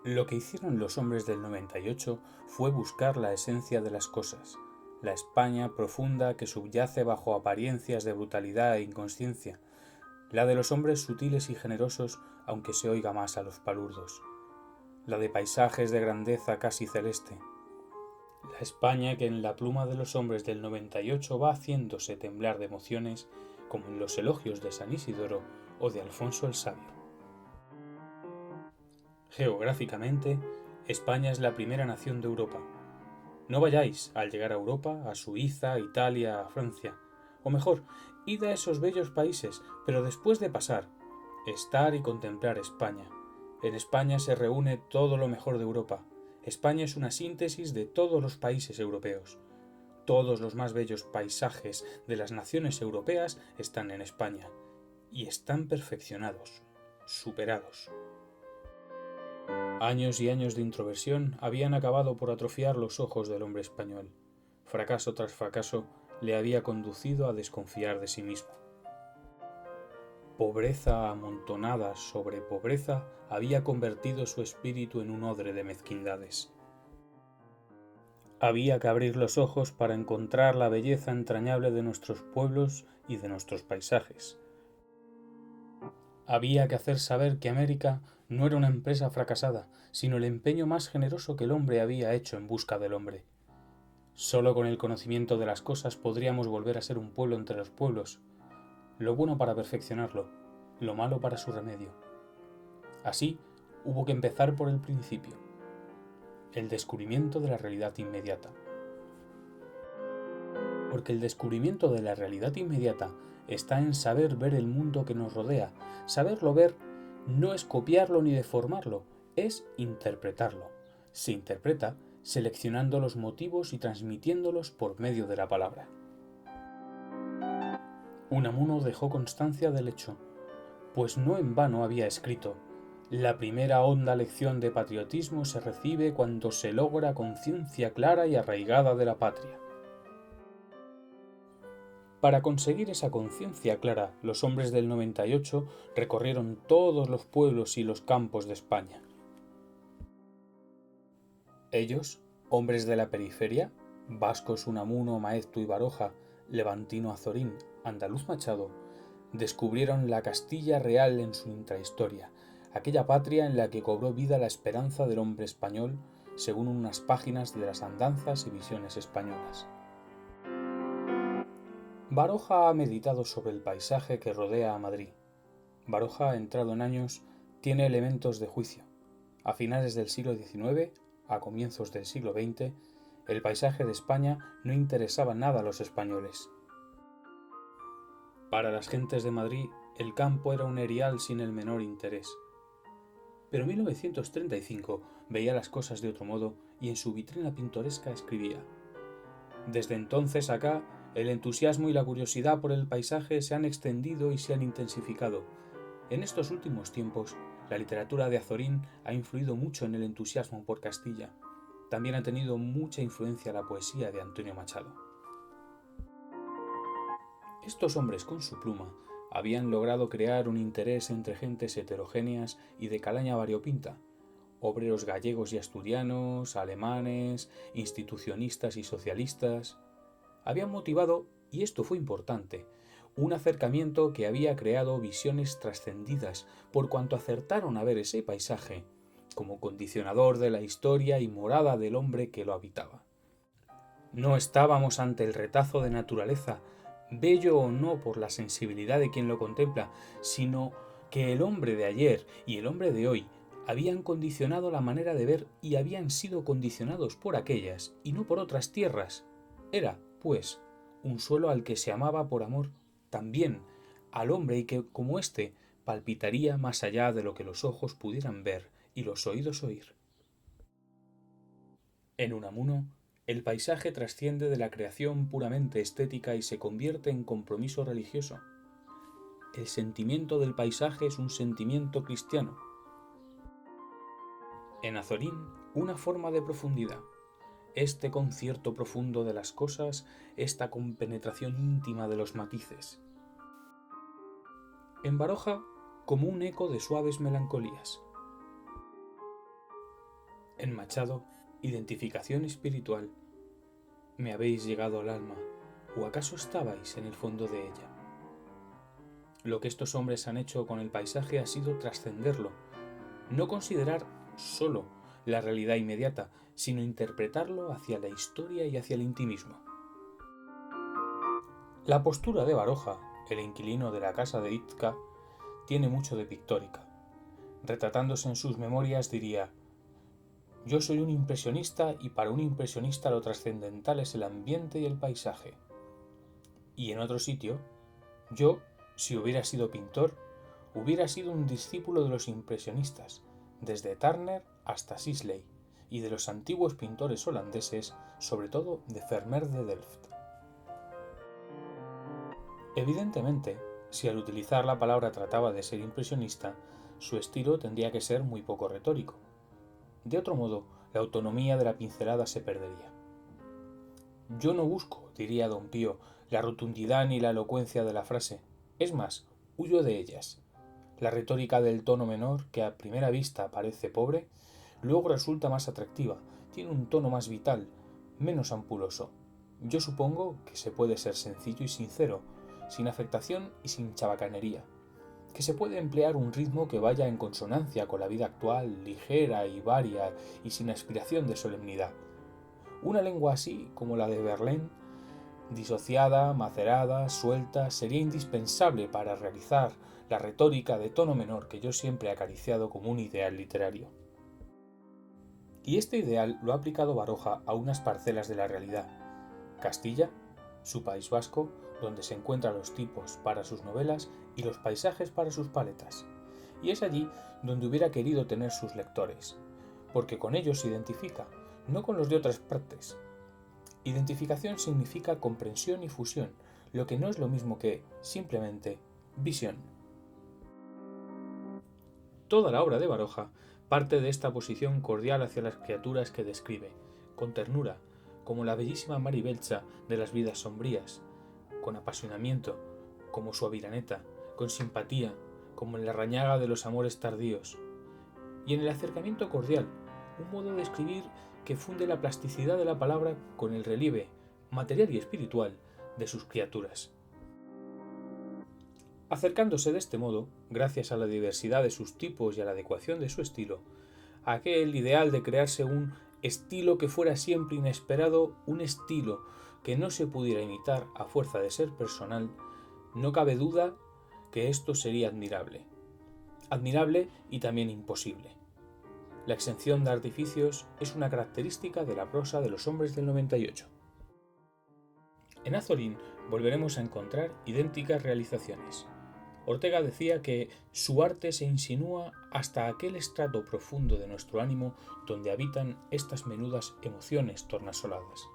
Lo que hicieron los hombres del 98 fue buscar la esencia de las cosas, la España profunda que subyace bajo apariencias de brutalidad e inconsciencia, la de los hombres sutiles y generosos, aunque se oiga más a los palurdos, la de paisajes de grandeza casi celeste, la España que en la pluma de los hombres del 98 va haciéndose temblar de emociones, como en los elogios de San Isidoro o de Alfonso el Sabio. Geográficamente, España es la primera nación de Europa. No vayáis, al llegar a Europa, a Suiza, a Italia, a Francia. O mejor, id a esos bellos países, pero después de pasar, estar y contemplar España. En España se reúne todo lo mejor de Europa. España es una síntesis de todos los países europeos. Todos los más bellos paisajes de las naciones europeas están en España. Y están perfeccionados, superados. Años y años de introversión habían acabado por atrofiar los ojos del hombre español. Fracaso tras fracaso le había conducido a desconfiar de sí mismo. Pobreza amontonada sobre pobreza había convertido su espíritu en un odre de mezquindades. Había que abrir los ojos para encontrar la belleza entrañable de nuestros pueblos y de nuestros paisajes. Había que hacer saber que América no era una empresa fracasada, sino el empeño más generoso que el hombre había hecho en busca del hombre. Solo con el conocimiento de las cosas podríamos volver a ser un pueblo entre los pueblos, lo bueno para perfeccionarlo, lo malo para su remedio. Así, hubo que empezar por el principio, el descubrimiento de la realidad inmediata. Porque el descubrimiento de la realidad inmediata está en saber ver el mundo que nos rodea. Saberlo ver no es copiarlo ni deformarlo, es interpretarlo. Se interpreta seleccionando los motivos y transmitiéndolos por medio de la palabra. Unamuno dejó constancia del hecho, pues no en vano había escrito: la primera honda lección de patriotismo se recibe cuando se logra conciencia clara y arraigada de la patria. Para conseguir esa conciencia clara, los hombres del 98 recorrieron todos los pueblos y los campos de España. Ellos, hombres de la periferia, vascos Unamuno, Maeztu y Baroja, levantino Azorín, andaluz Machado, descubrieron la Castilla real en su intrahistoria, aquella patria en la que cobró vida la esperanza del hombre español, según unas páginas de las andanzas y visiones españolas. Baroja ha meditado sobre el paisaje que rodea a Madrid. Baroja, entrado en años, tiene elementos de juicio. A finales del siglo XIX, a comienzos del siglo XX, el paisaje de España no interesaba nada a los españoles. Para las gentes de Madrid, el campo era un erial sin el menor interés. Pero en 1935 veía las cosas de otro modo y en su vitrina pintoresca escribía: desde entonces acá, el entusiasmo y la curiosidad por el paisaje se han extendido y se han intensificado. En estos últimos tiempos, la literatura de Azorín ha influido mucho en el entusiasmo por Castilla. También ha tenido mucha influencia la poesía de Antonio Machado. Estos hombres con su pluma habían logrado crear un interés entre gentes heterogéneas y de calaña variopinta: obreros gallegos y asturianos, alemanes, institucionistas y socialistas. Habían motivado, y esto fue importante, un acercamiento que había creado visiones trascendidas por cuanto acertaron a ver ese paisaje como condicionador de la historia y morada del hombre que lo habitaba. No estábamos ante el retazo de naturaleza, bello o no por la sensibilidad de quien lo contempla, sino que el hombre de ayer y el hombre de hoy habían condicionado la manera de ver y habían sido condicionados por aquellas y no por otras tierras. Era, pues, un suelo al que se amaba por amor también al hombre y que, como éste, palpitaría más allá de lo que los ojos pudieran ver y los oídos oír. En Unamuno, el paisaje trasciende de la creación puramente estética y se convierte en compromiso religioso. El sentimiento del paisaje es un sentimiento cristiano. En Azorín, una forma de profundidad. Este concierto profundo de las cosas, esta compenetración íntima de los matices. En Baroja, como un eco de suaves melancolías. En Machado, identificación espiritual. Me habéis llegado al alma, ¿o acaso estabais en el fondo de ella? Lo que estos hombres han hecho con el paisaje ha sido trascenderlo, no considerar solo la realidad inmediata, sino interpretarlo hacia la historia y hacia el intimismo. La postura de Baroja, el inquilino de la casa de Itzca, tiene mucho de pictórica. Retratándose en sus memorias diría: yo soy un impresionista y para un impresionista lo trascendental es el ambiente y el paisaje. Y en otro sitio, yo, si hubiera sido pintor, hubiera sido un discípulo de los impresionistas, desde Turner hasta Sisley, y de los antiguos pintores holandeses, sobre todo de Vermeer de Delft. Evidentemente, si al utilizar la palabra trataba de ser impresionista, su estilo tendría que ser muy poco retórico. De otro modo, la autonomía de la pincelada se perdería. Yo no busco, diría don Pío, la rotundidad ni la elocuencia de la frase. Es más, huyo de ellas. La retórica del tono menor, que a primera vista parece pobre, luego resulta más atractiva, tiene un tono más vital, menos ampuloso. Yo supongo que se puede ser sencillo y sincero, sin afectación y sin chabacanería, que se puede emplear un ritmo que vaya en consonancia con la vida actual, ligera y varia y sin aspiración de solemnidad. Una lengua así como la de Verlaine, disociada, macerada, suelta, sería indispensable para realizar la retórica de tono menor que yo siempre he acariciado como un ideal literario. Y este ideal lo ha aplicado Baroja a unas parcelas de la realidad: Castilla, su País Vasco, donde se encuentran los tipos para sus novelas y los paisajes para sus paletas. Y es allí donde hubiera querido tener sus lectores, porque con ellos se identifica, no con los de otras partes. Identificación significa comprensión y fusión, lo que no es lo mismo que, simplemente, visión. Toda la obra de Baroja parte de esta posición cordial hacia las criaturas que describe, con ternura, como la bellísima Maribelcha de las vidas sombrías, con apasionamiento, como su Aviraneta, con simpatía, como en la rañaga de los amores tardíos, y en el acercamiento cordial, un modo de escribir que funde la plasticidad de la palabra con el relieve, material y espiritual, de sus criaturas. Acercándose de este modo, gracias a la diversidad de sus tipos y a la adecuación de su estilo, a aquel ideal de crearse un estilo que fuera siempre inesperado, un estilo que no se pudiera imitar a fuerza de ser personal, no cabe duda que esto sería admirable. Admirable y también imposible. La exención de artificios es una característica de la prosa de los hombres del 98. En Azorín volveremos a encontrar idénticas realizaciones. Ortega decía que su arte se insinúa hasta aquel estrato profundo de nuestro ánimo donde habitan estas menudas emociones tornasoladas.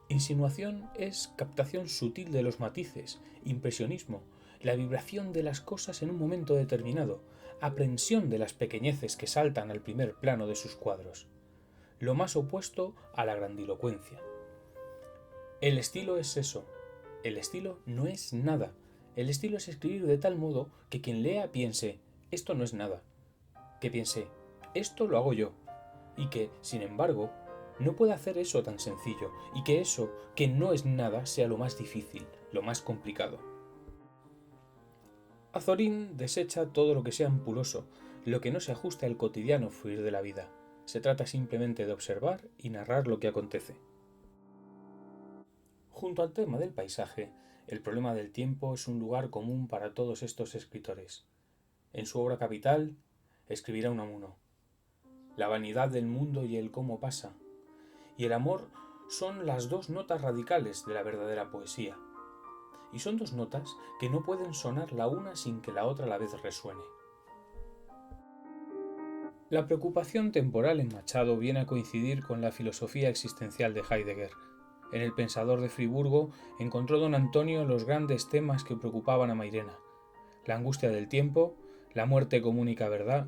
Insinuación es captación sutil de los matices, impresionismo, la vibración de las cosas en un momento determinado, aprensión de las pequeñeces que saltan al primer plano de sus cuadros, lo más opuesto a la grandilocuencia. El estilo es eso. El estilo no es nada. El estilo es escribir de tal modo que quien lea piense: esto no es nada. Que piense: esto lo hago yo. Y que, sin embargo, no puede hacer eso tan sencillo, y que eso, que no es nada, sea lo más difícil, lo más complicado. Azorín desecha todo lo que sea ampuloso, lo que no se ajuste al cotidiano fluir de la vida. Se trata simplemente de observar y narrar lo que acontece. Junto al tema del paisaje, el problema del tiempo es un lugar común para todos estos escritores. En su obra capital, escribirá Unamuno: la vanidad del mundo y el cómo pasa, y el amor son las dos notas radicales de la verdadera poesía. Y son dos notas que no pueden sonar la una sin que la otra a la vez resuene. La preocupación temporal en Machado viene a coincidir con la filosofía existencial de Heidegger. En El pensador de Friburgo encontró don Antonio los grandes temas que preocupaban a Mairena: la angustia del tiempo, la muerte como única verdad.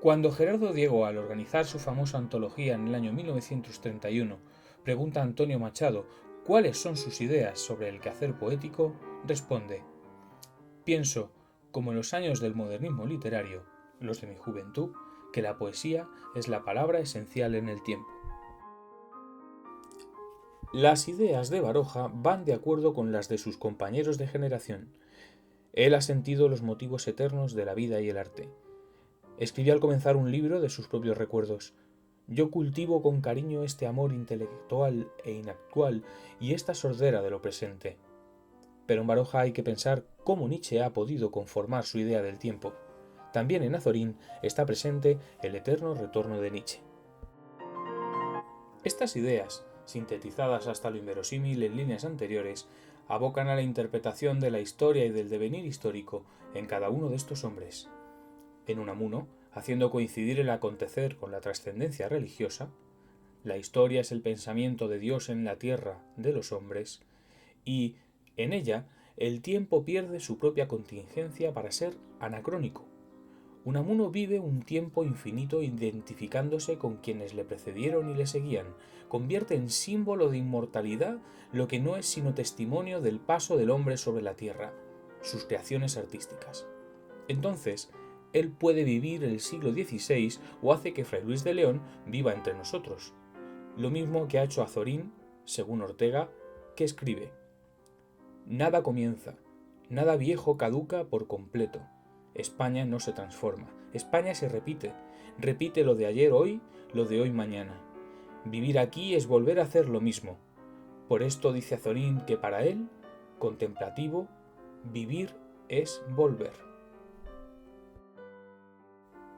Cuando Gerardo Diego, al organizar su famosa antología en el año 1931, pregunta a Antonio Machado cuáles son sus ideas sobre el quehacer poético, responde: pienso, como en los años del modernismo literario, los de mi juventud, que la poesía es la palabra esencial en el tiempo. Las ideas de Baroja van de acuerdo con las de sus compañeros de generación. Él ha sentido los motivos eternos de la vida y el arte. Escribió al comenzar un libro de sus propios recuerdos. Yo cultivo con cariño este amor intelectual e inactual y esta sordera de lo presente. Pero en Baroja hay que pensar cómo Nietzsche ha podido conformar su idea del tiempo. También en Azorín está presente el eterno retorno de Nietzsche. Estas ideas, sintetizadas hasta lo inverosímil en líneas anteriores, abocan a la interpretación de la historia y del devenir histórico en cada uno de estos hombres. En Unamuno, haciendo coincidir el acontecer con la trascendencia religiosa, la historia es el pensamiento de Dios en la tierra de los hombres, y, en ella, el tiempo pierde su propia contingencia para ser anacrónico. Unamuno vive un tiempo infinito identificándose con quienes le precedieron y le seguían, convierte en símbolo de inmortalidad lo que no es sino testimonio del paso del hombre sobre la tierra, sus creaciones artísticas. Entonces, él puede vivir el siglo XVI o hace que Fray Luis de León viva entre nosotros. Lo mismo que ha hecho Azorín, según Ortega, que escribe: nada comienza, nada viejo caduca por completo. España no se transforma, España se repite, repite lo de ayer hoy, lo de hoy mañana. Vivir aquí es volver a hacer lo mismo. Por esto dice Azorín que para él, contemplativo, vivir es volver.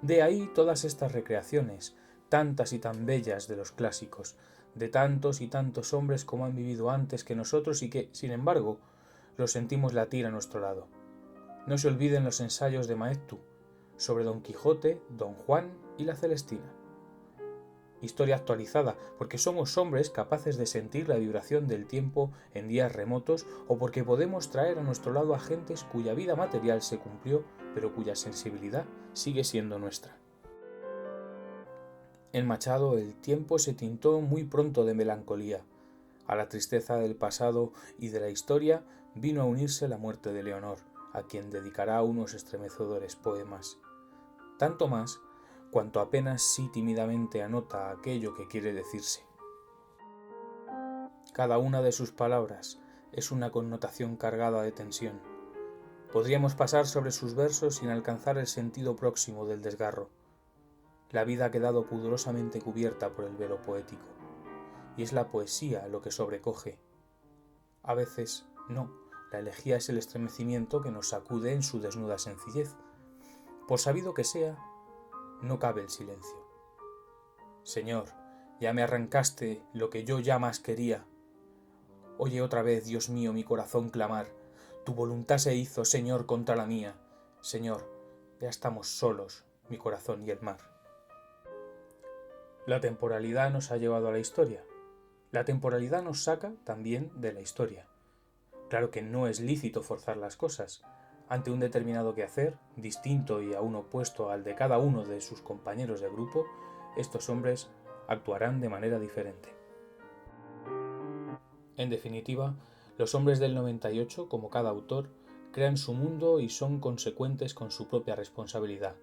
De ahí todas estas recreaciones, tantas y tan bellas de los clásicos, de tantos y tantos hombres como han vivido antes que nosotros y que, sin embargo, los sentimos latir a nuestro lado. No se olviden los ensayos de Maeztu sobre Don Quijote, Don Juan y la Celestina. Historia actualizada, porque somos hombres capaces de sentir la vibración del tiempo en días remotos o porque podemos traer a nuestro lado a gentes cuya vida material se cumplió, pero cuya sensibilidad sigue siendo nuestra. En Machado el tiempo se tintó muy pronto de melancolía. A la tristeza del pasado y de la historia vino a unirse la muerte de Leonor, a quien dedicará unos estremecedores poemas. Tanto más cuanto apenas sí tímidamente anota aquello que quiere decirse. Cada una de sus palabras es una connotación cargada de tensión. Podríamos pasar sobre sus versos sin alcanzar el sentido próximo del desgarro. La vida ha quedado pudorosamente cubierta por el velo poético, y es la poesía lo que sobrecoge. A veces no, la elegía es el estremecimiento que nos sacude en su desnuda sencillez. Por sabido que sea, no cabe el silencio. Señor, ya me arrancaste lo que yo ya más quería. Oye otra vez, Dios mío, mi corazón clamar. Tu voluntad se hizo, Señor, contra la mía. Señor, ya estamos solos, mi corazón y el mar. La temporalidad nos ha llevado a la historia. La temporalidad nos saca también de la historia. Claro que no es lícito forzar las cosas. Ante un determinado quehacer, distinto y aún opuesto al de cada uno de sus compañeros de grupo, estos hombres actuarán de manera diferente. En definitiva, los hombres del 98, como cada autor, crean su mundo y son consecuentes con su propia responsabilidad.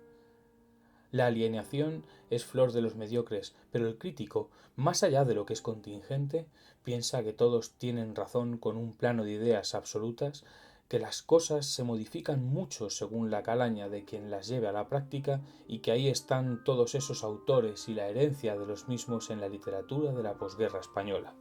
La alienación es flor de los mediocres, pero el crítico, más allá de lo que es contingente, piensa que todos tienen razón con un plano de ideas absolutas, que las cosas se modifican mucho según la calaña de quien las lleve a la práctica y que ahí están todos esos autores y la herencia de los mismos en la literatura de la posguerra española.